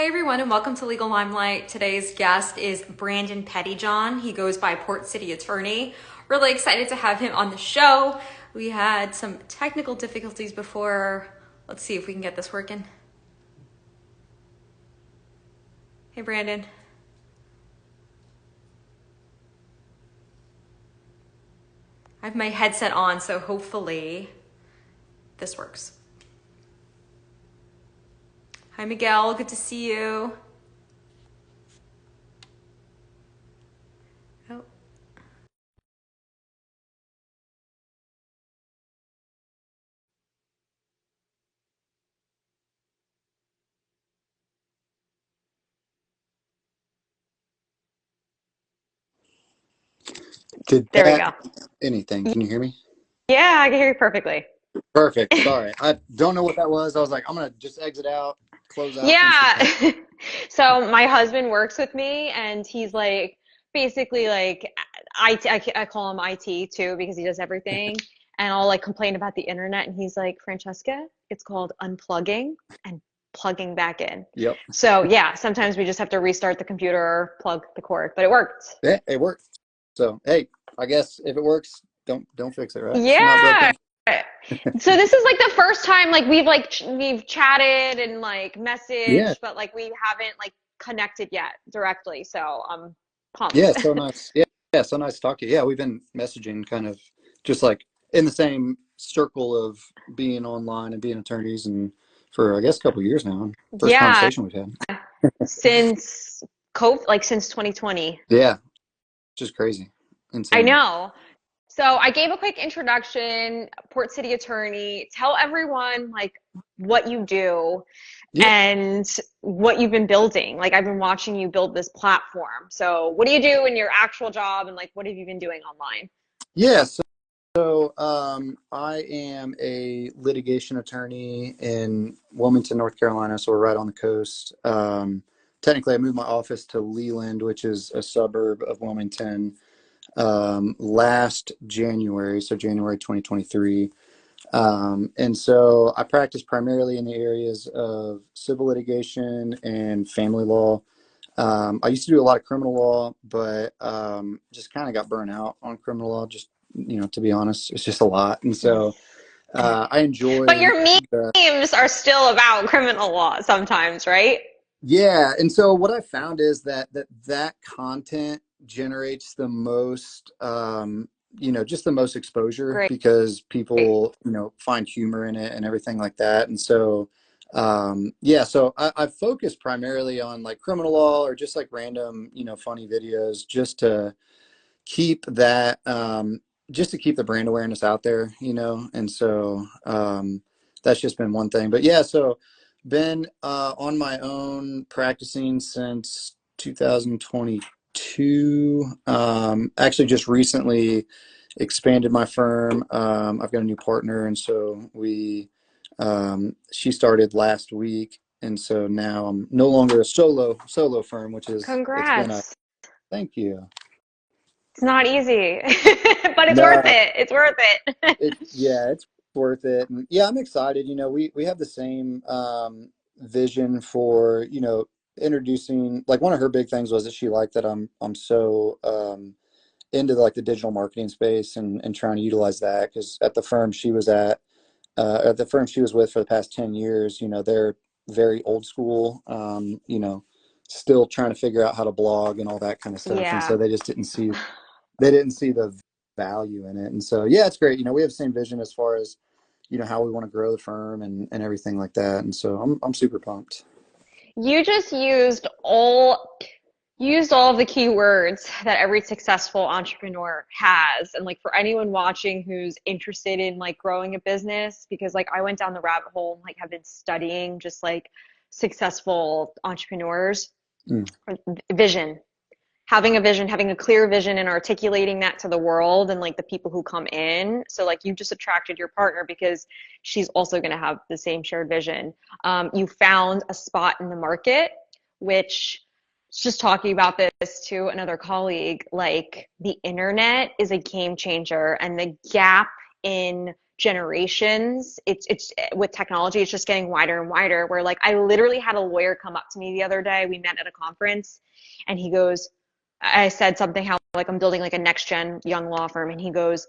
Hey everyone, and welcome to Legal Limelight. Today's guest is Brandon Pettijohn. He goes by Port City Attorney. Really excited to have him on the show. We had some technical difficulties before. Let's see if we can get this working. Hey Brandon. I have my headset on, so hopefully this works. Hi Miguel, good to see you. Oh. Did There we that go. anything? Can you hear me? Yeah, I can hear you perfectly. Perfect. Sorry. I don't know what that was. I was like, I'm gonna just exit out, close out, and see what happens. Yeah. So my husband works with me and he's like basically like IT, I call him IT too because he does everything. And I'll like complain about the internet and he's like, Francesca, it's called unplugging and plugging back in. Yep. So yeah, sometimes we just have to restart the computer, plug the cord, but it worked. Yeah, it worked. So hey, I guess if it works, don't fix it, right? It's not Yeah. broken. So this is like the first time we've chatted and like Yeah. messaged, but like we haven't like connected yet directly. So I'm pumped. Yeah. So nice. Yeah. Yeah. So nice to talk to you. Yeah, we've been messaging kind of just like in the same circle of being online and being attorneys and for I guess a couple of years now. First Yeah, conversation we've had. since COVID, like since 2020. Yeah. Just crazy. I Insane. know. So I gave a quick introduction, Port City Attorney. Tell everyone like what you do Yeah. and what you've been building. Like I've been watching you build this platform. So what do you do in your actual job and like what have you been doing online? Yeah. I am a litigation attorney in Wilmington, North Carolina, so we're right on the coast. Technically, I moved my office to Leland, which is a suburb of Wilmington, last January, so January 2023. And so I practice primarily in the areas of civil litigation and family law. I used to do a lot of criminal law, but just kind of got burnt out on criminal law. Just to be honest, it's just a lot, and so I But enjoy your the memes are still about criminal law sometimes, right? yeah. And so what I found is that content generates the most, just the most exposure Great. because people find humor in it and everything like that, and so. Yeah, so I focus primarily on like criminal law or just like random, funny videos just to keep that, just to keep the brand awareness out there, and so that's just been one thing. But yeah, so been on my own practicing since 2022. Actually, just recently expanded my firm. I've got a new partner, and so she started last week, and so now I'm no longer a solo firm, which is it's been a Congrats. thank you. It's not easy, but it's worth No, it. It's worth it. yeah, it's worth it. And yeah, I'm excited. We have the same vision for, introducing like one of her big things was that she liked that I'm so into like the digital marketing space and trying to utilize that because at the firm she was with for the past 10 years, they're very old school, still trying to figure out how to blog and all that kind of stuff. And so Yeah. they didn't see the value in it. And so, yeah, it's great. We have the same vision as far as, how we want to grow the firm and everything like that. And so I'm super pumped. You just used all of the key words that every successful entrepreneur has. And like for anyone watching who's interested in like growing a business, because like I went down the rabbit hole and like have been studying just like successful entrepreneurs, Mm. vision. Having a vision, having a clear vision and articulating that to the world and like the people who come in. So like you just attracted your partner because she's also going to have the same shared vision. You found a spot in the market, which just talking about this to another colleague, like the internet is a game changer and the gap in generations, it's with technology, it's just getting wider and wider. Where like I literally had a lawyer come up to me the other day. We met at a conference, and he goes, I said something how like I'm building like a next gen young law firm, and he goes,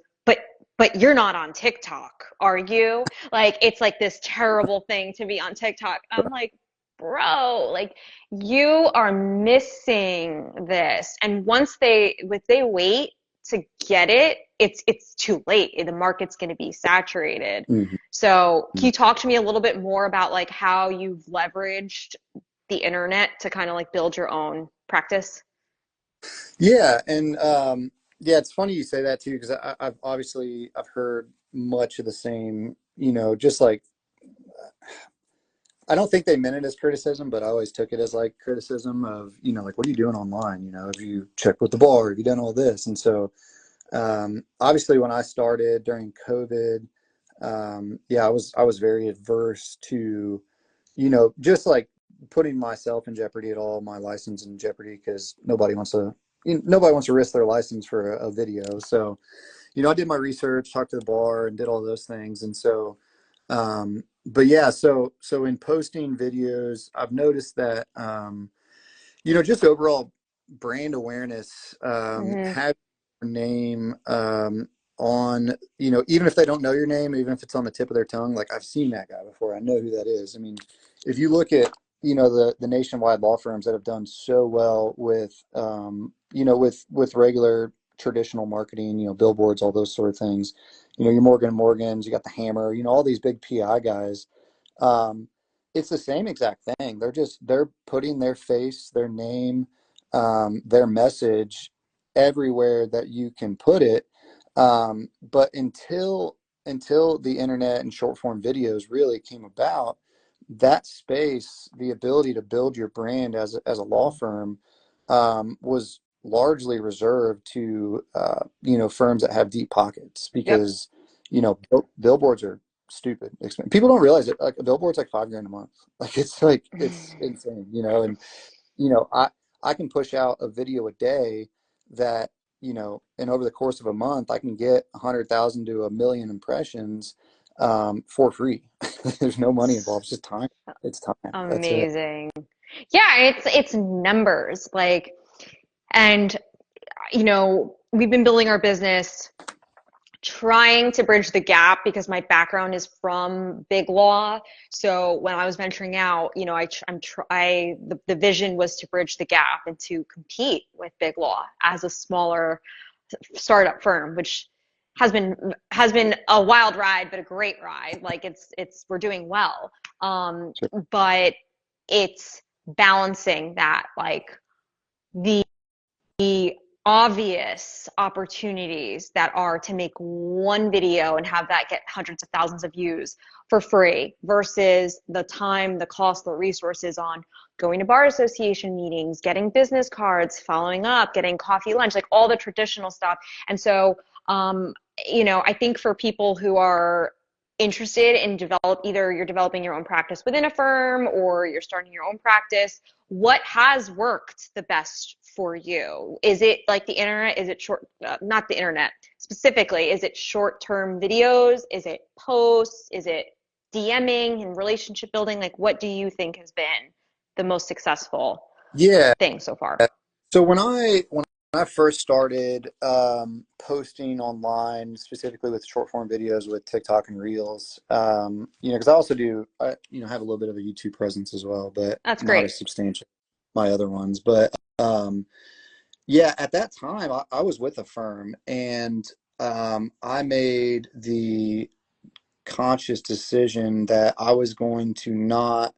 but you're not on TikTok, are you? Like it's like this terrible thing to be on TikTok. I'm like, bro, like you are missing this. And once they if they wait to get it, it's too late. The market's going to be saturated. Mhm. So, can you talk to me a little bit more about like how you've leveraged the internet to kind of like build your own practice? Yeah, and yeah, it's funny you say that too, because I've obviously I've heard much of the same. Just like I don't think they meant it as criticism, but I always took it as like criticism of, like, what are you doing online? Have you checked with the bar? Have you done all this? And so, obviously, when I started during COVID, yeah, I was very adverse to, just like putting myself in jeopardy at all, my license in jeopardy, because nobody wants to risk their license for a video. So, I did my research, talked to the bar, and did all those things. And so, but yeah, so in posting videos, I've noticed that, just overall brand awareness, Hmm. have your name, on, even if they don't know your name, even if it's on the tip of their tongue, like I've seen that guy before. I know who that is. I mean, if you look at, the nationwide law firms that have done so well with, with regular traditional marketing, billboards, all those sort of things, your Morgan and Morgans, you got the Hammer, all these big PI guys. Um, it's the same exact thing. They're putting their face, their name, their message everywhere that you can put it. But until the internet and short form videos really came about, that space, the ability to build your brand as a law firm, was largely reserved to, firms that have deep pockets, Yep. because billboards are stupid expensive. People don't realize it. Like a billboard's like $5,000 a month. It's insane, and you know, I I can push out a video a day that, and over the course of a month, I can get 100,000 to 1 million impressions, for free. There's no money involved. It's just time. It's time. That's it. Amazing. Yeah, it's numbers. Like, and we've been building our business trying to bridge the gap because my background is from big law. So when I was venturing out, the vision was to bridge the gap and to compete with big law as a smaller startup firm, which has been a wild ride, but a great ride. Like we're doing well. Sure. But it's balancing that, like the obvious opportunities that are to make one video and have that get hundreds of thousands of views for free versus the time, the cost, the resources on going to bar association meetings, getting business cards, following up, getting coffee, lunch, like all the traditional stuff. And so, I think for people who are interested in either you're developing your own practice within a firm or you're starting your own practice, what has worked the best for you? Is it like the internet? Is it not the internet specifically? Is it short-term videos? Is it posts? Is it DMing and relationship building? Like, what do you think has been the most successful Yeah. thing so far? So when I first started, posting online, specifically with short form videos with TikTok and Reels, because I also have a little bit of a YouTube presence as well, but That's not great. as substantial as my other ones. But, yeah, at that time, I was with a firm, and, I made the conscious decision that I was going to not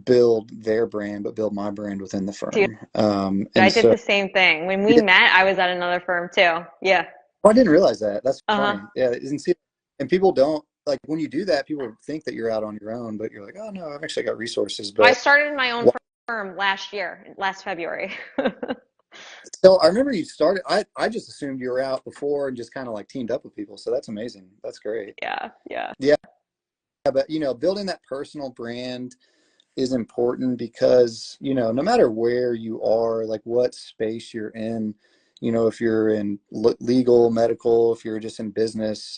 build their brand, but build my brand within the Dude, firm. I And did so, the same thing. When we yeah, met, I was at another firm too. Yeah. oh, I didn't realize that. That's Uh-huh. funny. Yeah, and see, and people don't like when you do that. People think that you're out on your own, but you're like, oh no, I've actually got resources. I But started my own wow. firm last year, last February. So I remember you started. I just assumed you were out before and just kind of like teamed up with people. So that's amazing. That's great. Yeah, yeah. Yeah, but building that personal brand is important because, no matter where you are, like what space you're in, if you're in legal, medical, if you're just in business,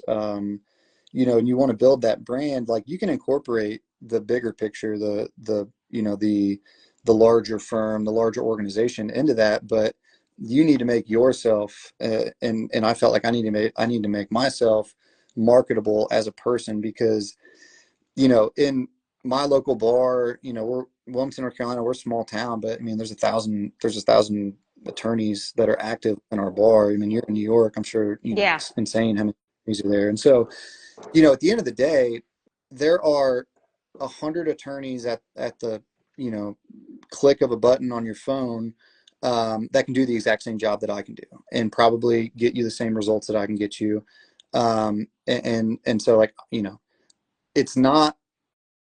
and you want to build that brand, like you can incorporate the bigger picture, the larger firm, the larger organization into that, but you need to make yourself, and I felt like I need to make myself marketable as a person, because in my local bar, we're Wilmington, North Carolina, we're a small town, but I mean, there's 1,000 attorneys that are active in our bar. I mean, you're in New York, I'm sure, Yeah. it's insane how many attorneys are there. And so, at the end of the day, there are 100 attorneys at the, click of a button on your phone, that can do the exact same job that I can do and probably get you the same results that I can get you. And so, like, it's not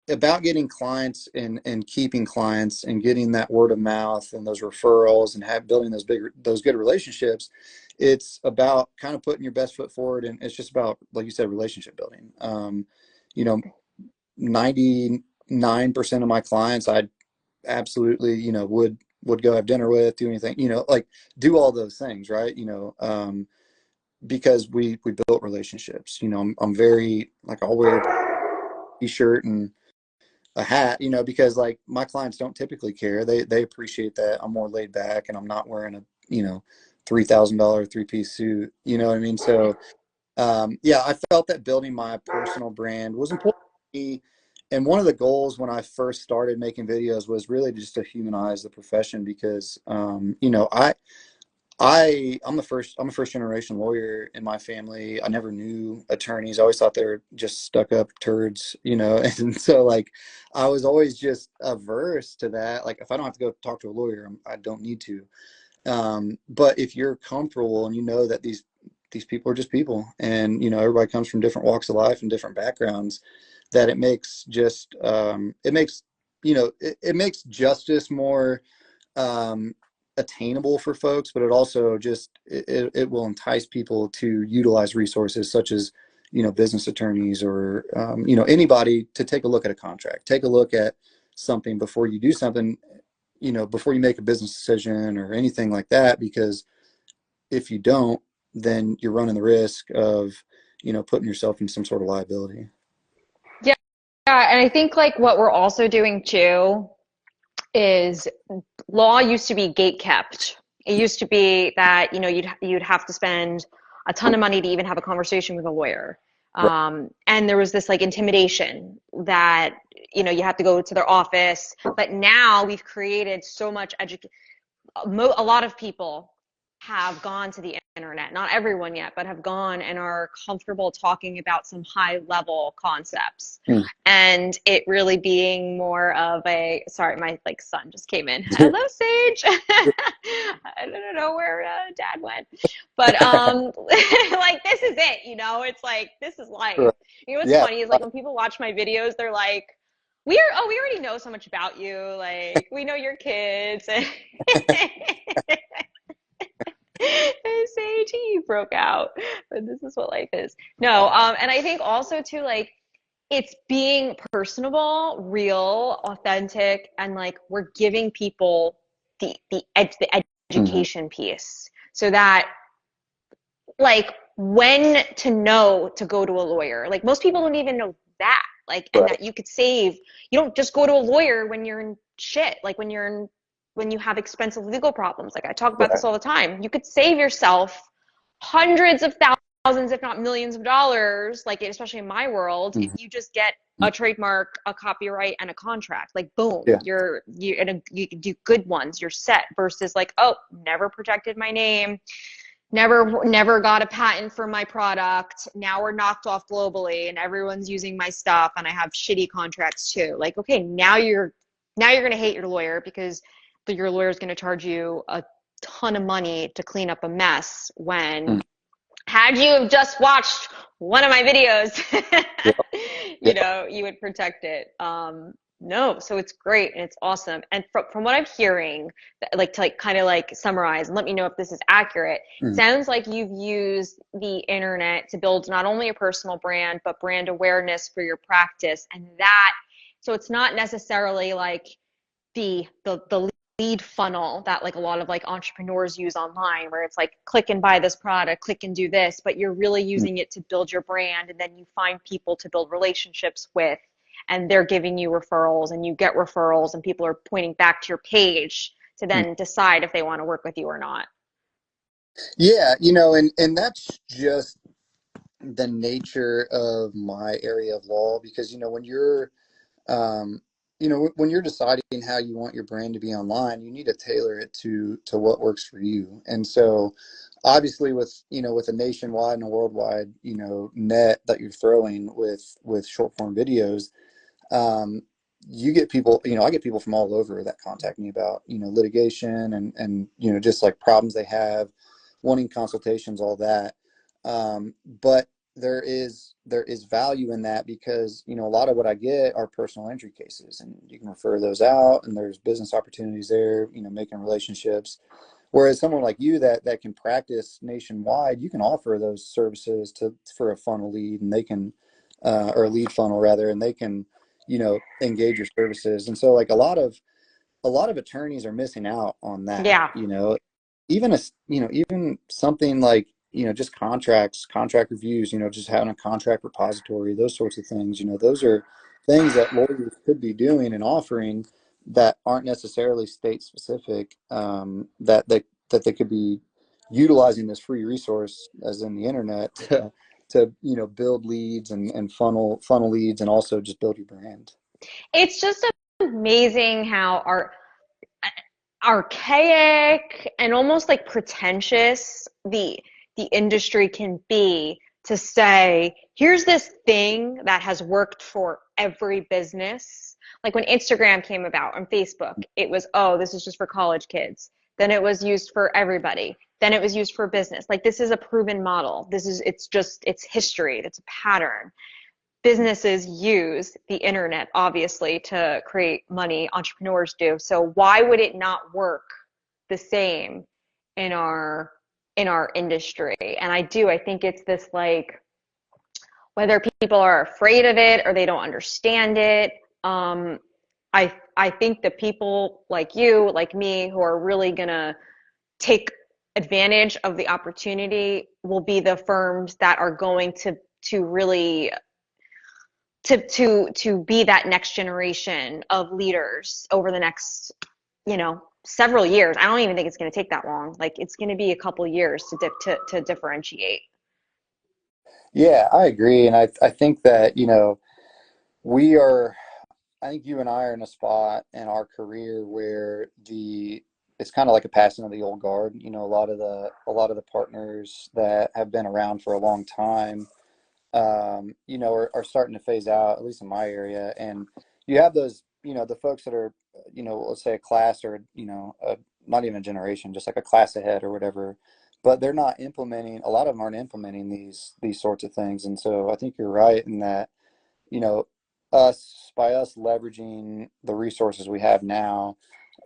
about getting clients and keeping clients and getting that word of mouth and those referrals and building those good relationships. It's about kind of putting your best foot forward, and it's just about, like you said, relationship building. You know, 99% of my clients, I absolutely, would go have dinner with, do anything, like do all those things, right? Because we built relationships. I'm very, like, I'll wear a t-shirt and a hat, because, like, my clients don't typically care. They appreciate that I'm more laid back and I'm not wearing a, $3,000 three-piece suit. You know what I mean? So, yeah, I felt that building my personal brand was important to me. And one of the goals when I first started making videos was really just to humanize the profession, because, I'm a first generation lawyer in my family. I never knew attorneys. I always thought they were just stuck up turds, and so, like, I was always just averse to that. Like, if I don't have to go talk to a lawyer, I don't need to. But if you're comfortable and you know that these people are just people, and everybody comes from different walks of life and different backgrounds, that it makes just it makes justice more um, attainable for folks, but it also just it will entice people to utilize resources such as business attorneys, or anybody, to take a look at a contract, take a look at something before you do something, before you make a business decision or anything like that, because if you don't, then you're running the risk of putting yourself in some sort of liability. Yeah. Yeah. And I think like what we're also doing too is law used to be gate kept. It used to be that, you'd have to spend a ton of money to even have a conversation with a lawyer. Right. And there was this like intimidation that, you have to go to their office. But now we've created so much education. A lot of people have gone to the internet, not everyone yet, but have gone and are comfortable talking about some high level concepts, Mm. and it really being more of a, sorry, my like son just came in. Hello, Sage. I don't know where dad went, but like this is it, it's like this is life. Right. What's Yeah. funny is like when people watch my videos, they're like, we already know so much about you. Like, we know your kids. Sage, he broke out. But this is what life is. No, and I think also too, like, it's being personable, real, authentic, and like we're giving people the Mhm. education piece so that, like, when to know to go to a lawyer. Like, most people don't even know that. Like, and Right. that you could save. You don't just go to a lawyer when you're in shit. Like, when you have expensive legal problems. Like, I talk about this Right. all the time. You could save yourself hundreds of thousands, if not millions of dollars, like, especially in my world, if Mhm. you just get a trademark, a copyright, and a contract. Like, boom, Yeah. you can do good ones. You're set. Versus like, oh, never protected my name, never got a patent for my product. Now we're knocked off globally and everyone's using my stuff and I have shitty contracts too. Like, okay, now you're going to hate your lawyer because your lawyer is going to charge you a ton of money to clean up a mess, when Mhm. had you have just watched one of my videos, Yeah. Yeah. you would protect it. No, so it's great and it's awesome. And from what I'm hearing, like, to like kind of like summarize and let me know if this is accurate, Mhm. sounds like you've used the internet to build not only a personal brand, but brand awareness for your practice. And that, so it's not necessarily like the lead funnel that like a lot of like entrepreneurs use online, where it's like click and buy this product, click and do this, but you're really using it to build your brand, and then you find people to build relationships with, and they're giving you referrals, and you get referrals, and people are pointing back to your page to then decide if they want to work with you or not. Yeah, you know, and that's just the nature of my area of law because, you know, um, when you're deciding how you want your brand to be online, you need to tailor it to what works for you. And so, obviously, with a nationwide and a worldwide, net that you're throwing with short form videos, um, you get people, I get people from all over that contact me about, litigation and just like problems they have, wanting consultations, all that. But there is value in that because, a lot of what I get are personal injury cases and you can refer those out and there's business opportunities there, making relationships. Whereas someone like you that can practice nationwide, you can offer those services for a funnel lead and they can, or a lead funnel rather, and they can, engage your services. And so like a lot of attorneys are missing out on that, Yeah. even even something like, just contracts, contract reviews, just having a contract repository, those sorts of things, those are things that lawyers could be doing and offering that aren't necessarily state specific, that they could be utilizing this free resource as in the internet to build leads and funnel leads and also just build your brand. It's just amazing how archaic and almost like pretentious the industry can be, to say, here's this thing that has worked for every business. Like when Instagram came about and Facebook, it was, oh, this is just for college kids. Then it was used for everybody. Then it was used for business. Like this is a proven model. It's history. It's a pattern. Businesses use the internet obviously to create money, entrepreneurs do. So why would it not work the same in our industry? And I think it's this, like, whether people are afraid of it or they don't understand it. I think the people like you, like me, who are really gonna take advantage of the opportunity will be the firms that are going to really to be that next generation of leaders over the next, several years. I don't even think it's going to take that long. Like it's going to be a couple years to differentiate. Yeah, I agree. And I think that, we are, I think you and I are in a spot in our career where it's kind of like a passing of the old guard. A lot of the partners that have been around for a long time, are starting to phase out, at least in my area. And you have those, the folks that are, let's say a class or, not even a generation, just like a class ahead or whatever. But they're not implementing. A lot of them aren't implementing these sorts of things. And so I think you're right in that, you know, by us leveraging the resources we have now,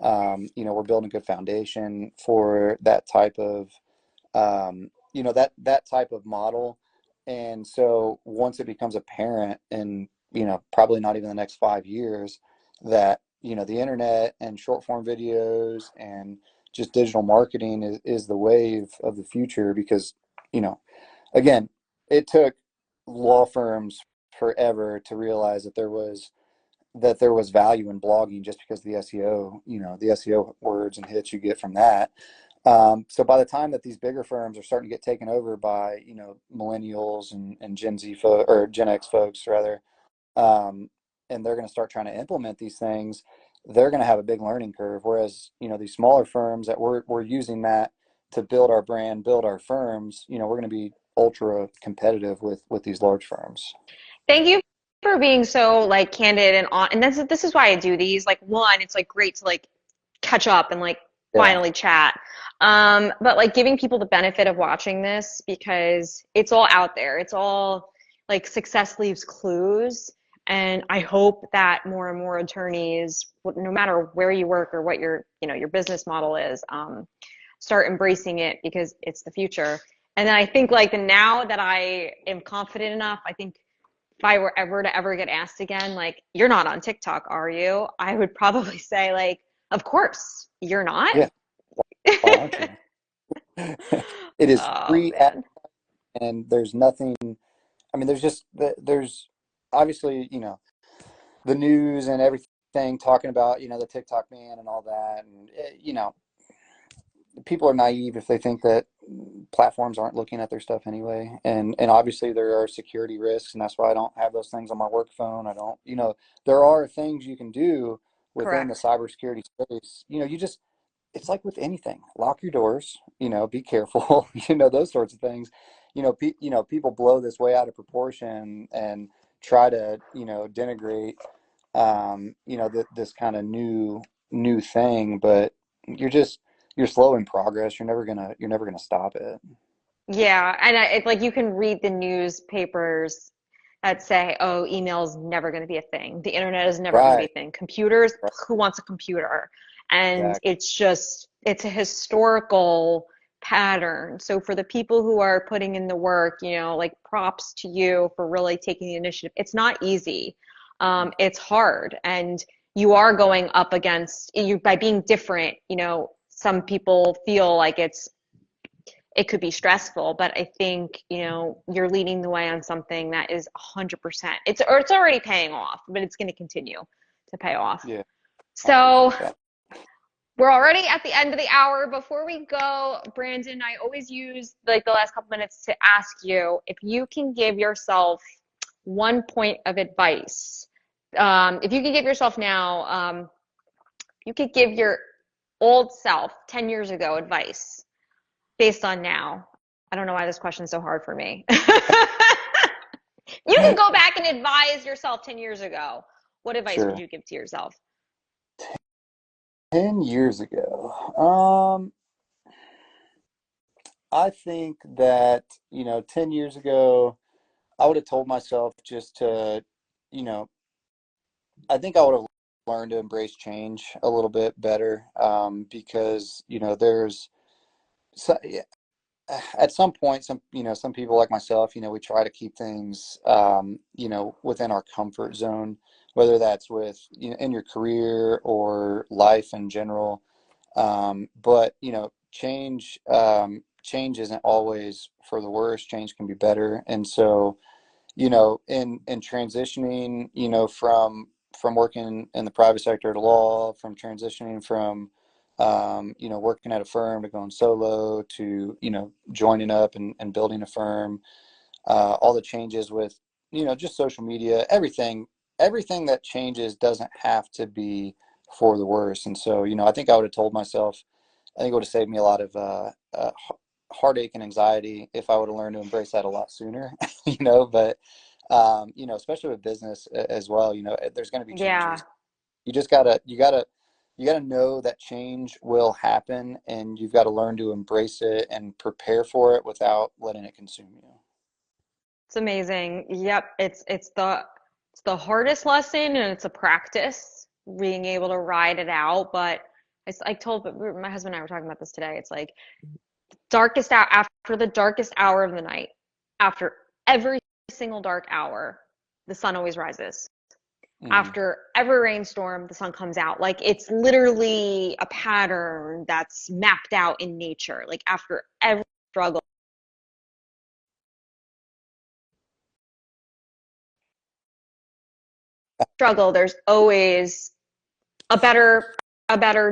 we're building a good foundation for that type of, that type of model. And so once it becomes apparent, and probably not even the next 5 years, that the internet and short form videos and just digital marketing is the wave of the future. Because you know again, it took law firms forever to realize that there was value in blogging just because of the SEO, the SEO words and hits you get from that. So by the time that these bigger firms are starting to get taken over by, millennials and Gen Z or Gen X folks rather, and they're going to start trying to implement these things, they're going to have a big learning curve. Whereas, these smaller firms that we're using that to build our brand, build our firms, we're going to be ultra competitive with these large firms. Thank you for being so like candid and on. And this is why I do these. Like one, it's like great to like catch up and like Yeah. finally chat. But like giving people the benefit of watching this, because it's all out there. It's all like success leaves clues. And I hope that more and more attorneys, no matter where you work or what your business model is, start embracing it, because it's the future. And then I think like now that I am confident enough, I think if I were ever to ever get asked again, like, you're not on TikTok, are you? I would probably say like, Of course, you're not. Yeah, why aren't you? It is Oh free man. and there's nothing. I mean, there's obviously, the news and everything talking about, the TikTok ban and all that. And, people are naive if they think that platforms aren't looking at their stuff anyway. And obviously there are security risks, and that's why I don't have those things on my work phone. I don't, there are things you can do within the Correct. cybersecurity space. You just, it's like with anything, lock your doors, be careful, those sorts of things. People blow this way out of proportion and try to, denigrate, this kind of new thing, but you're just, you're slow in progress. You're never gonna stop it. Yeah, and it's like you can read the newspapers that say, "Oh, email's never going to be a thing. The internet is never going to be a Right, thing. Computers, right, who wants a computer?" And exactly. it's a historical pattern. So for the people who are putting in the work, like props to you for really taking the initiative. It's not easy. It's hard, and you are going up against you by being different. Some people feel like it could be stressful, but I think, you're leading the way on something that is 100%. It's already paying off, but it's going to continue to pay off. Yeah, I So appreciate that. we're already at the end of the hour. Before we go, Brandon, I always use like the last couple minutes to ask you if you can give yourself one point of advice. If you could give yourself now, you could give your old self 10 years ago advice based on now. I don't know why this question's so hard for me. You can go back and advise yourself 10 years ago. What advice would Sure. you give to yourself? 10 years ago, I think that, 10 years ago, I would have told myself just to, you know, I think I would have learned to embrace change a little bit better, because, so, yeah, at some point, some people like myself, we try to keep things, within our comfort zone, whether that's with, in your career or life in general. But change isn't always for the worst. Change can be better. And so, in transitioning, from working in the private sector to law, from transitioning from, working at a firm to going solo to, joining up and building a firm, all the changes with, just social media, everything that changes doesn't have to be for the worse. And so, I think I would have told myself, I think it would have saved me a lot of, heartache and anxiety if I would have learned to embrace that a lot sooner, but, especially with business as well, there's going to be Yeah, changes. You gotta know that change will happen, and you've got to learn to embrace it and prepare for it without letting it consume you. it's amazing. Yep, it's the hardest lesson and it's a practice being able to ride it out, but it's I told my husband and I were talking about this today. It's like darkest hour after the darkest hour of the night, after every single dark hour, the sun always rises. Hmm. After every rainstorm, the sun comes out. Like it's literally a pattern that's mapped out in nature. Like after every struggle, there's always a better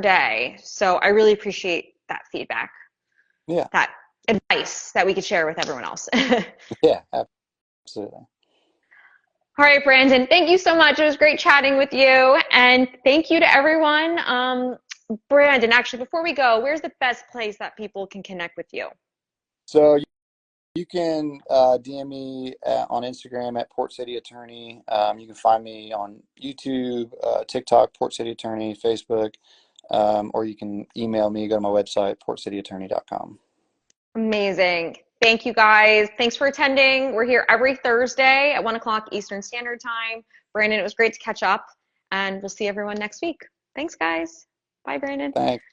day. So I really appreciate that feedback, Yeah, that advice that we could share with everyone else. yeah, absolutely. All right, Brandon, thank you so much. It was great chatting with you. And thank you to everyone. Brandon, actually, before we go, where's the best place that people can connect with you? So you can, DM me, on Instagram at Port City Attorney. You can find me on YouTube, TikTok, Port City Attorney, Facebook, or you can email me. Go to my website, portcityattorney.com. Amazing. Thank you guys. Thanks for attending. We're here every Thursday at 1 o'clock Eastern Standard Time. Brandon, it was great to catch up, and we'll see everyone next week. Thanks, guys. Bye, Brandon. Thanks.